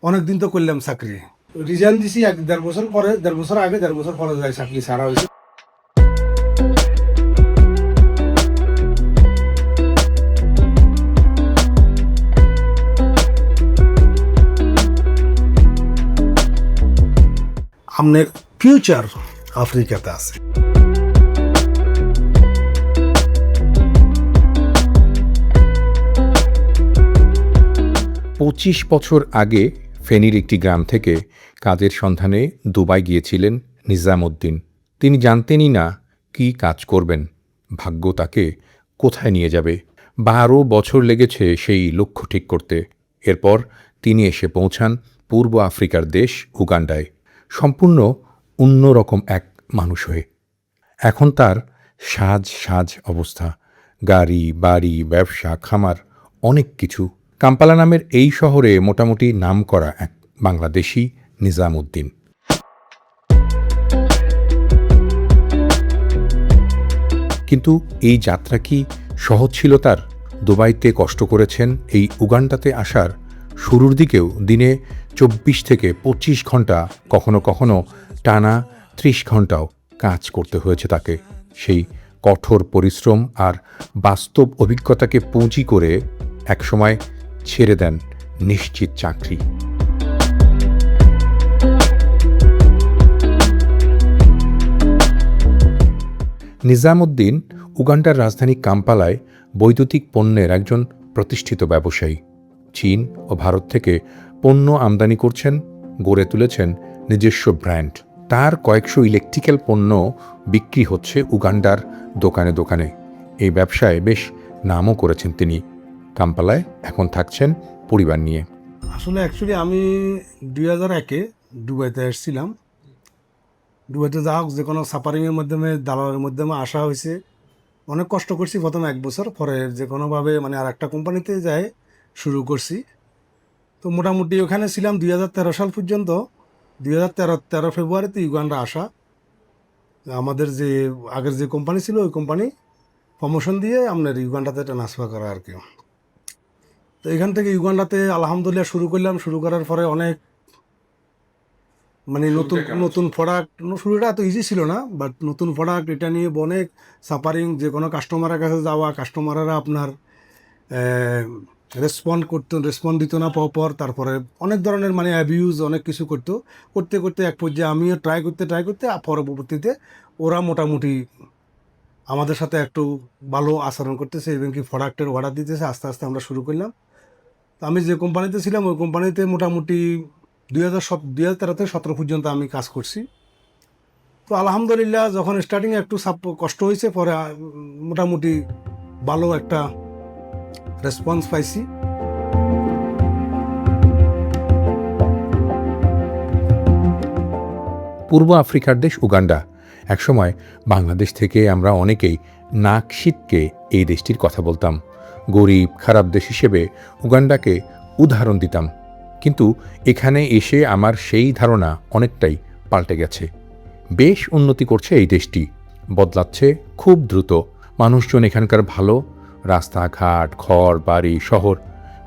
অনেক দিন তো করলাম চাকরি, রিজাইন দিছি 1.5 বছর পরে, 1.5 বছর আগে, 1.5 বছর পরে যাই চাকরি ছাড়া হয়েছে। আপনার ফিউচার আফ্রিকাতে আছে। 25 বছর আগে ফেনীর একটি গ্রাম থেকে কাজের সন্ধানে দুবাই গিয়েছিলেন নিজামউদ্দিন। তিনি জানতেনই না কী কাজ করবেন, ভাগ্য তাকে কোথায় নিয়ে যাবে। 12 বছর লেগেছে সেই লক্ষ্য ঠিক করতে। এরপর তিনি এসে পৌঁছান পূর্ব আফ্রিকার দেশ উগান্ডায়, সম্পূর্ণ অন্যরকম এক মানুষ হয়ে। এখন তার সাজ সাজ অবস্থা, গাড়ি, বাড়ি, ব্যবসা, খামার, অনেক কিছু। কাম্পালা নামের এই শহরে মোটামুটি নামকরা এক বাংলাদেশি নিজামউদ্দিন। কিন্তু এই যাত্রা কি সহজ ছিল তার? দুবাইতে কষ্ট করেছেন, এই উগান্ডাতে আসার শুরুর দিকেও দিনে 24 থেকে 25 ঘন্টা, কখনো কখনো টানা 30 ঘন্টাও কাজ করতে হয়েছে তাকে। সেই কঠোর পরিশ্রম আর বাস্তব অভিজ্ঞতাকে পুঁজি করে একসময় ছেড়ে দেন নিশ্চিত চাকরি। নিজামউদ্দিন উগান্ডার রাজধানী কাম্পালায় বৈদ্যুতিক পণ্যের একজন প্রতিষ্ঠিত ব্যবসায়ী। চীন ও ভারত থেকে পণ্য আমদানি করছেন, গড়ে তুলেছেন নিজস্ব ব্র্যান্ড। তার কয়েকশো ইলেকট্রিক্যাল পণ্য বিক্রি হচ্ছে উগান্ডার দোকানে দোকানে। এই ব্যবসায় বেশ নামও করেছেন তিনি। কাম্পালায় এখন থাকছেন পরিবার নিয়ে। আসলে অ্যাকচুয়ালি আমি 2001-এ দুবাইতে এসেছিলাম। দুবাইতে যা হোক, যে কোনো সাফারিংয়ের মাধ্যমে, দালালের মাধ্যমে আসা হয়েছে। অনেক কষ্ট করছি প্রথমে 1 বছর, পরে যে কোনোভাবে মানে আর একটা কোম্পানিতে যাই শুরু করছি। তো মোটামুটি ওখানে ছিলাম 2013 সাল পর্যন্ত। 2013 ফেব্রুয়ারিতে ইউগান্ডা আসা। আমাদের যে আগের যে কোম্পানি ছিল, ওই কোম্পানি প্রমোশন দিয়ে আপনার ইউগান্ডাতে ট্রান্সফার করা আর কি। তো এখান থেকে ইউগান্ডাতে আলহামদুলিল্লাহ শুরু করলাম। শুরু করার পরে অনেক মানে নতুন নতুন প্রোডাক্ট, শুরুটা এত ইজি ছিল না, বাট নতুন প্রোডাক্ট এটা নিয়ে অনেক সাফারিং। যে কোনো কাস্টমারের কাছে যাওয়া, কাস্টমাররা আপনার রেসপন্ড দিত না পর। তারপরে অনেক ধরনের মানে অ্যাবিউজ, অনেক কিছু করতে করতে এক পর্যায়ে আমিও ট্রাই করতে পরবর্তীতে ওরা মোটামুটি আমাদের সাথে একটু ভালো আচরণ করতেছে এবং কি প্রোডাক্টের অর্ডার দিতেছে। আস্তে আস্তে আমরা শুরু করলাম। তো আমি যে কোম্পানিতে ছিলাম, ওই কোম্পানিতে মোটামুটি 2013 থেকে 17 পর্যন্ত আমি কাজ করছি। তো আলহামদুলিল্লাহ, যখন স্টার্টিংয়ে একটু কষ্ট হয়েছে, পরে মোটামুটি ভালো একটা রেসপন্স পাইছি। পূর্ব আফ্রিকার দেশ উগান্ডা। একসময় বাংলাদেশ থেকে আমরা অনেকেই নাক সিটকে এই দেশটির কথা বলতাম। গরিব খারাপ দেশ হিসেবে উগান্ডাকে উদাহরণ দিতাম। কিন্তু এখানে এসে আমার সেই ধারণা অনেকটাই পাল্টে গেছে। বেশ উন্নতি করছে এই দেশটি, বদলাচ্ছে খুব দ্রুত। মানুষজন এখানকার ভালো, রাস্তাঘাট, ঘর বাড়ি, শহর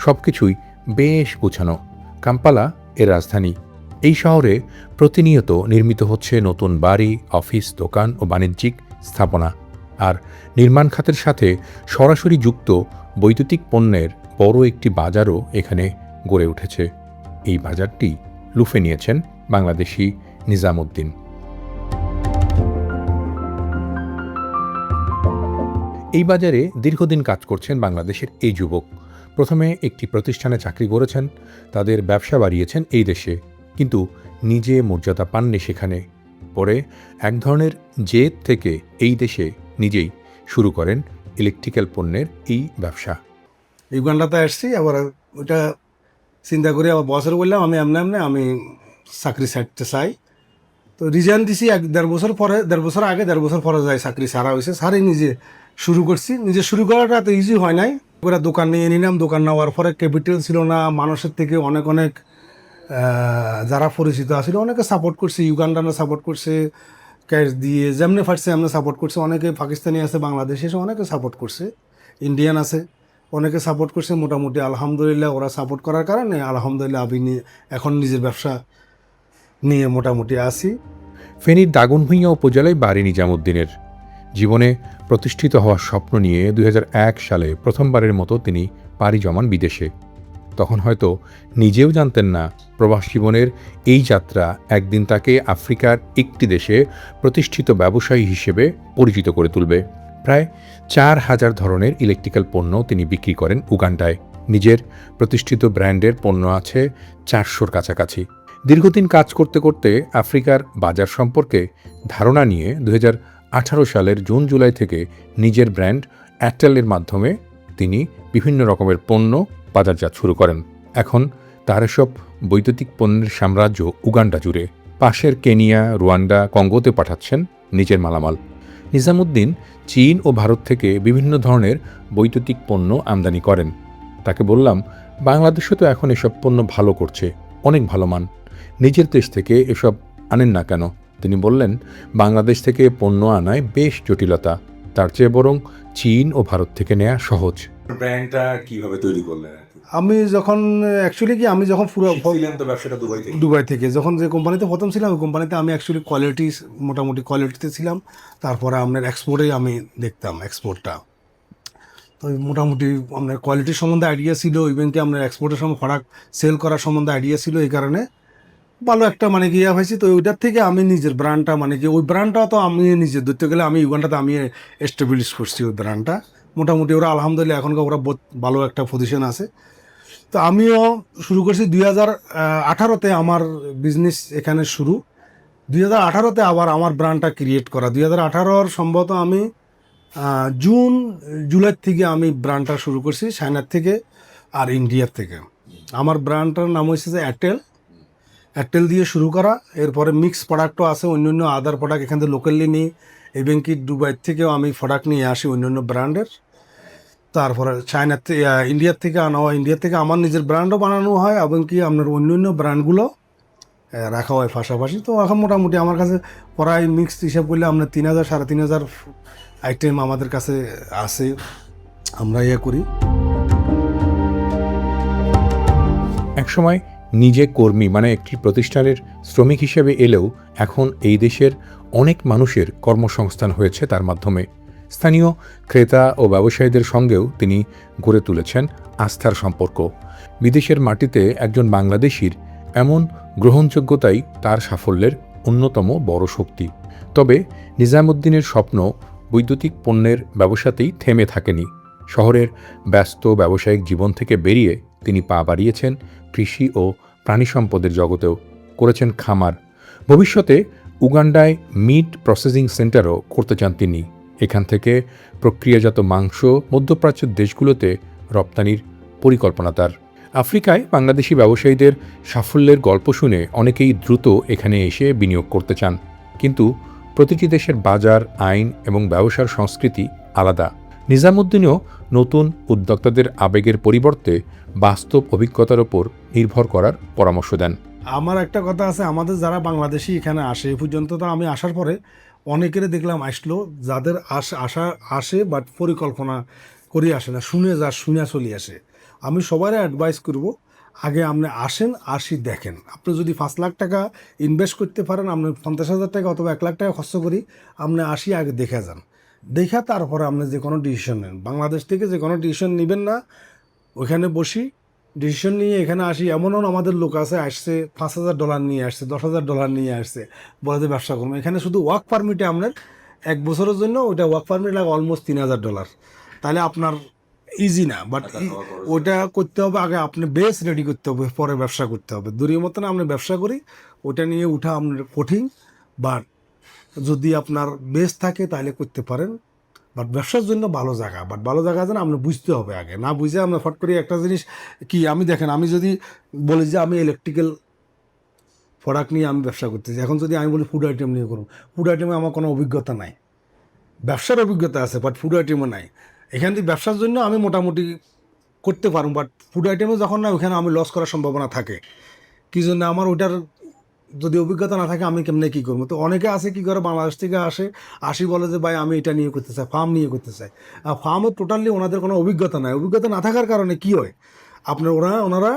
সব কিছুই বেশ গুছানো। কাম্পালা এর রাজধানী। এই শহরে প্রতিনিয়ত নির্মিত হচ্ছে নতুন বাড়ি, অফিস, দোকান ও বাণিজ্যিক স্থাপনা। আর নির্মাণ খাতের সাথে সরাসরি যুক্ত বৈদ্যুতিক পণ্যের বড় একটি বাজারও এখানে গড়ে উঠেছে। এই বাজারটি লুফে নিয়েছেন বাংলাদেশি নিজামউদ্দিন। এই বাজারে দীর্ঘদিন কাজ করছেন বাংলাদেশের এই যুবক। প্রথমে একটি প্রতিষ্ঠানে চাকরি করেছেন, তাদের ব্যবসা বাড়িয়েছেন এই দেশে, কিন্তু নিজে মর্যাদা পাননি সেখানে। পরে এক ধরনের জেদ থেকে এই দেশে নিজেই শুরু করেন ইলেকট্রিক্যাল পণ্যের এই ব্যবসা। ইউগান্ডাতে আসছি, আবার ওইটা চিন্তা করে আবার বসের বললাম আমি আমি চাকরি ছাড়তে চাই। তো রিজাইন দিছি 1.5 বছর পরে, 1.5 বছর আগে, 1.5 বছর পরে যাই চাকরি ছাড়া হয়েছে। ছাড়াই নিজে শুরু করছি। নিজে শুরু করাটা এত ইজি হয় নাই। ওরা দোকান নিয়ে নিলাম। দোকান নেওয়ার পরে ক্যাপিটাল ছিল না, মানুষের থেকে অনেক অনেক যারা পরিচিত আছিল অনেকে সাপোর্ট করছে। ইউগান্ডানে সাপোর্ট করছে, ক্যাশ দিয়ে যেমনি ফাটছে এমনি সাপোর্ট করছে। অনেকে পাকিস্তানি আছে, বাংলাদেশি আছে, অনেকে সাপোর্ট করছে, ইন্ডিয়ান আছে। অনেকে সাপোর্ট করছে, মোটামুটি আলহামদুলিল্লাহ ওরা সাপোর্ট করার কারণে আলহামদুলিল্লাহ আমি এখন নিজের ব্যবসা নিয়ে মোটামুটি আছি। ফেনীর দাগনভূঞা উপজেলায় বাড়ি নিজামুদ্দিনের। জীবনে প্রতিষ্ঠিত হওয়ার স্বপ্ন নিয়ে 2001 সালে প্রথমবারের মতো তিনি পাড়ি জমান বিদেশে। তখন হয়তো নিজেও জানতেন না প্রবাস জীবনের এই যাত্রা একদিন তাকে আফ্রিকার একটি দেশে প্রতিষ্ঠিত ব্যবসায়ী হিসেবে পরিচিত করে তুলবে। প্রায় 4,000 ধরনের ইলেকট্রিক্যাল পণ্য তিনি বিক্রি করেন উগান্ডায়। নিজের প্রতিষ্ঠিত ব্র্যান্ডের পণ্য আছে 400-র কাছাকাছি। দীর্ঘদিন কাজ করতে করতে আফ্রিকার বাজার সম্পর্কে ধারণা নিয়ে 2018 সালের জুন জুলাই থেকে নিজের ব্র্যান্ড এয়ারটেলের মাধ্যমে তিনি বিভিন্ন রকমের পণ্য বাজারজাত শুরু করেন। এখন তার এসব বৈদ্যুতিক পণ্যের সাম্রাজ্য উগান্ডা জুড়ে। পাশের কেনিয়া, রুয়ান্ডা, কঙ্গোতে পাঠাচ্ছেন নিজের মালামাল। নিজামুদ্দিন চীন ও ভারত থেকে বিভিন্ন ধরনের বৈদ্যুতিক পণ্য আমদানি করেন। তাকে বললাম, বাংলাদেশে তো এখন এসব পণ্য ভালো করছে, অনেক ভালো মান, নিজের দেশ থেকে এসব আনেন না কেন? তিনি বললেন, বাংলাদেশ থেকে পণ্য আনায় বেশ জটিলতা, তার চেয়ে বরং চীন ও ভারত থেকে নেওয়া সহজ। ব্র্যান্ডটা কিভাবে তৈরি করলেন? আমি যখন অ্যাকচুয়ালি কি আমি যখন পুরো তো ব্যবসাটা দুবাই থেকে যখন যে কোম্পানিতে প্রথম ছিলাম, ওই কোম্পানিতে আমি অ্যাকচুয়ালি মোটামুটি কোয়ালিটিতে ছিলাম। তারপরে আপনার এক্সপোর্টেই আমি দেখতাম এক্সপোর্টটা। তো মোটামুটি আপনার কোয়ালিটির সম্বন্ধে আইডিয়া ছিল, ইভেন কি আপনার এক্সপোর্টের সময় প্রোডাক্ট সেল করার সম্বন্ধে আইডিয়া ছিল। এই কারণে ভালো একটা মানে কি ইয়া হয়েছে। তো ওইটার থেকে আমি নিজের ব্র্যান্ডটা মানে কি ওই ব্র্যান্ডটা তো আমি নিজে ধরতে গেলে আমি ইউগান্ডাতে আমি এস্টাবলিশ করছি ওই ব্র্যান্ডটা। মোটামুটি ওরা আলহামদুলিল্লাহ এখনকার ওরা ভালো একটা পজিশন আছে। তো আমিও শুরু করছি 2018-তে আমার বিজনেস এখানে শুরু। 2018-তে আবার আমার ব্র্যান্ডটা ক্রিয়েট করা। 2018-র সম্ভবত আমি জুন জুলাই থেকে আমি ব্র্যান্ডটা শুরু করছি, চায়নার থেকে আর ইন্ডিয়ার থেকে। আমার ব্র্যান্ডটার নাম হয়েছে যে এয়ারটেল দিয়ে শুরু করা। এরপরে মিক্স প্রোডাক্টও আছে, অন্য আদার প্রোডাক্ট এখান থেকে লোকালি নিই। এবং কি দুবাই থেকেও আমি প্রোডাক্ট নিয়ে আসি অন্য ব্র্যান্ডের। তারপরে চায়নার থেকে ইন্ডিয়ার থেকে আনা হয়, ইন্ডিয়ার থেকে আমার নিজের ব্র্যান্ডও বানানো হয় এবং কি আপনার অন্য ব্র্যান্ডগুলো রাখা হয় পাশাপাশি। তো এখন মোটামুটি আমার কাছে প্রায় মিক্সড হিসাব করলে আপনার 3,000 3,500 আইটেম আমাদের কাছে আছে, আমরা করি। একসময় নিজে কর্মী মানে একটি প্রতিষ্ঠানের শ্রমিক হিসেবে এলেও এখন এই দেশের অনেক মানুষের কর্মসংস্থান হয়েছে তার মাধ্যমে। স্থানীয় ক্রেতা ও ব্যবসায়ীদের সঙ্গেও তিনি গড়ে তুলেছেন আস্থার সম্পর্ক। বিদেশের মাটিতে একজন বাংলাদেশির এমন গ্রহণযোগ্যতাই তার সাফল্যের অন্যতম বড় শক্তি। তবে নিজামুদ্দিনের স্বপ্ন বৈদ্যুতিক পণ্যের ব্যবসাতেই থেমে থাকেনি। শহরের ব্যস্ত ব্যবসায়িক জীবন থেকে বেরিয়ে তিনি পা বাড়িয়েছেন কৃষি ও প্রাণী সম্পদের জগতেও, করেছেন খামার। ভবিষ্যতে উগান্ডায় মিট প্রসেসিং সেন্টারও করতে চান তিনি। এখান থেকে প্রক্রিয়াজাত মাংস মধ্যপ্রাচ্যের দেশগুলোতে রপ্তানির পরিকল্পনা তার। আফ্রিকায় বাংলাদেশি ব্যবসায়ীদের সাফল্যের গল্প শুনে অনেকেই দ্রুত এখানে এসে বিনিয়োগ করতে চান। কিন্তু প্রতিটি দেশের বাজার, আইন এবং ব্যবসার সংস্কৃতি আলাদা। নিজামুদ্দিনও নতুন উদ্যোক্তাদের আবেগের পরিবর্তে বাস্তব অভিজ্ঞতার ওপর নির্ভর করার পরামর্শ দেন। আমার একটা কথা আছে, আমাদের যারা বাংলাদেশি এখানে আসে, এ পর্যন্ত তো আমি আসার পরে অনেকের দেখলাম আসলো, যাদের আসে বাট পরিকল্পনা করে আসে না, শুনে চলে আসে। আমি সবাই অ্যাডভাইস করব, আগে আপনি আসি দেখেন। আপনি যদি 5 লাখ টাকা ইনভেস্ট করতে পারেন, আপনি 50,000 টাকা অথবা 1 লাখ টাকা খরচ করি আপনি আগে দেখে যান। দেখা তারপরে আপনি যে কোনো ডিসিশন নেন। বাংলাদেশ থেকে যে কোনো ডিসিশন নেবেন না, ওইখানে বসি ডিসিশন নিয়ে এখানে আসি। এমনও আমাদের লোক আছে, আসছে $5,000 নিয়ে আসছে, $10,000 নিয়ে আসছে, বলে যে ব্যবসা করবো। এখানে শুধু ওয়ার্ক পারমিটে আপনার 1 বছরের জন্য ওইটা ওয়ার্ক পারমিট লাগে অলমোস্ট $3,000। তাহলে আপনার ইজি না, বাট ওইটা করতে হবে আগে, আপনি বেস রেডি করতে হবে, পরে ব্যবসা করতে হবে। দূরের মতন আপনি ব্যবসা করি ওটা নিয়ে উঠা আপনার কঠিন, বাট যদি আপনার বেস থাকে তাহলে করতে পারেন। বাট ব্যবসার জন্য ভালো জায়গা, বাট ভালো জায়গা যেন আপনি বুঝতে হবে আগে। না বুঝে আমরা ফট করে একটা জিনিস কি, আমি দেখেন আমি যদি বলি যে আমি ইলেকট্রিক্যাল প্রোডাক্ট নিয়ে আমি ব্যবসা করতেছি, এখন যদি আমি বলি ফুড আইটেম নিয়ে করুন, ফুড আইটেমে আমার কোনো অভিজ্ঞতা নাই। ব্যবসার অভিজ্ঞতা আছে বাট ফুড আইটেমও নাই। এখান থেকে ব্যবসার জন্য আমি মোটামুটি করতে পারবো, বাট ফুড আইটেমে যখন না, ওখানে আমি লস করার সম্ভাবনা থাকে। কী জন্য আমার ওইটার যদি অভিজ্ঞতা না থাকে আমি কেমনে কী করবো? তো অনেকে আছে কী করে, বাংলাদেশ থেকে আসি বলে যে ভাই আমি এটা নিয়ে করতে চাই, ফার্ম নিয়ে করতে চাই। আর ফার্মে টোটালি ওনাদের কোনো অভিজ্ঞতা নাই। অভিজ্ঞতা না থাকার কারণে কী হয়, আপনার ওনারা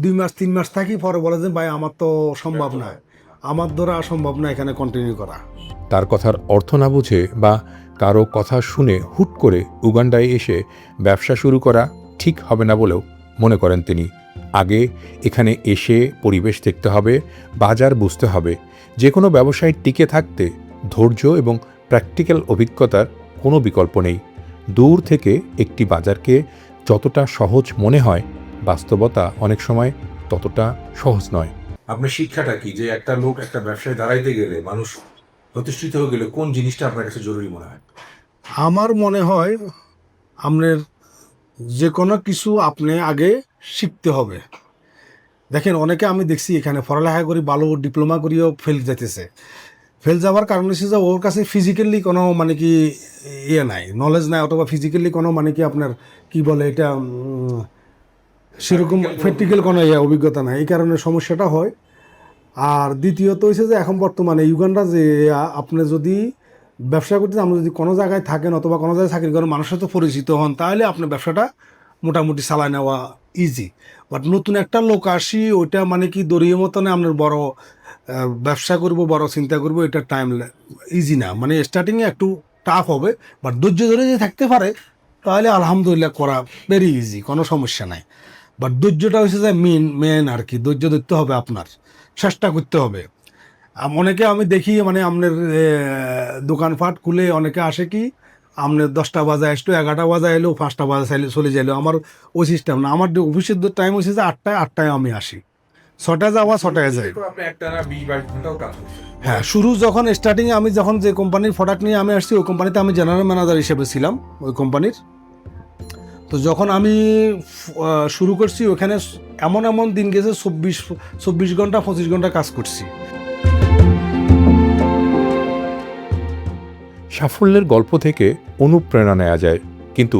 2 মাস 3 মাস থাকি, পরে বলে যে ভাই আমার তো সম্ভব না, আমার দ্বারা সম্ভব না এখানে কন্টিনিউ করা। তার কথার অর্থ না বুঝে বা কারো কথা শুনে হুট করে উগান্ডায় এসে ব্যবসা শুরু করা ঠিক হবে না বলেও মনে করেন তিনি। আগে এখানে এসে পরিবেশ দেখতে হবে, বাজার বুঝতে হবে। যে কোনো ব্যবসায় টিকে থাকতে ধৈর্য এবং প্র্যাকটিক্যাল অভিজ্ঞতার কোনো বিকল্প নেই। দূর থেকে একটি বাজারকে যতটা সহজ মনে হয়, বাস্তবতা অনেক সময় ততটা সহজ নয়। আপনার শিক্ষাটা কি, যে একটা লোক একটা ব্যবসায় দাঁড়াইতে গেলে, মানুষ প্রতিষ্ঠিত হয়ে গেলে কোন জিনিসটা আপনার কাছে জরুরি মনে হয়? আমার মনে হয় আপনার যে কোনো কিছু আপনি আগে শিখতে হবে। দেখেন অনেকে আমি দেখছি এখানে পড়ালেখা করি, ভালো ডিপ্লোমা করিও ফেল যাইতেছে। ফেল যাওয়ার কারণ হচ্ছে যে ওর কাছে ফিজিক্যালি কোনো মানে কি ইয়ে নাই, নলেজ নাই, অথবা ফিজিক্যালি কোনো মানে কি আপনার কি বলে এটা সেরকম প্র্যাকটিক্যাল কোনো অভিজ্ঞতা নাই, এই কারণে সমস্যাটা হয়। আর দ্বিতীয়ত হচ্ছে যে এখন বর্তমানে ইউগান্ডা যে আপনি যদি ব্যবসা করতে, আপনি যদি কোনো জায়গায় থাকেন অথবা কোনো জায়গায় চাকরি করেন, মানুষের সাথে পরিচিত হন, তাহলে আপনার ব্যবসাটা মোটামুটি চালায় নেওয়া ইজি। বাট নতুন একটা লোক আসি, ওইটা মানে কি দড়িয়ে মতনে আপনার বড় ব্যবসা করব, বড় চিন্তা করব, এটা টাইম ইজি না। মানে স্টার্টিংয়ে একটু টাফ হবে, বাট ধৈর্য ধরে যদি থাকতে পারে তাহলে আলহামদুলিল্লাহ করা ভেরি ইজি, কোনো সমস্যা নাই। বাট ধৈর্যটা হচ্ছে যে মেন আর কি, ধৈর্য ধরতে হবে, আপনার চেষ্টা করতে হবে। অনেকে আমি দেখি মানে আপনার দোকানপাট খুলে অনেকে আসে কি আপনার 10টা বাজে আসলো, 11টা বাজে এলো, 5টা বাজে চলে যাইলো। আমার ওই সিস্টেম না। আমার অফিসের টাইম হচ্ছে যে 8টায় আমি আসি, 6টায় যাওয়া 6টায় যাই। হ্যাঁ, শুরু যখন স্টার্টিংয়ে আমি যখন যে কোম্পানির প্রোডাক্ট নিয়ে আমি আসছি, ওই কোম্পানিতে আমি জেনারেল ম্যানেজার হিসেবে ছিলাম ওই কোম্পানির। তো যখন আমি শুরু করছি ওখানে এমন দিন গেছে 24 ঘন্টা 25 ঘন্টা কাজ করছি। সাফল্যের গল্প থেকে অনুপ্রেরণা নেওয়া যায়, কিন্তু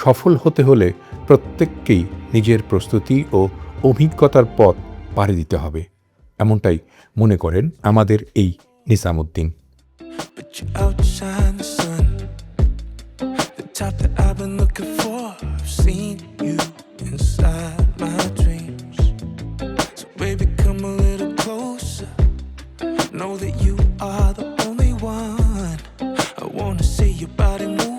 সফল হতে হলে প্রত্যেককেই নিজের প্রস্তুতি ও অভিজ্ঞতার পথ পাড়ি দিতে হবে, এমনটাই মনে করেন আমাদের এই Nizamuddin. But you outshine the sun, the type that I've been looking for. I've seen you inside my dreams. So baby, come a little closer. Know that you are the only one. I wanna see your body move.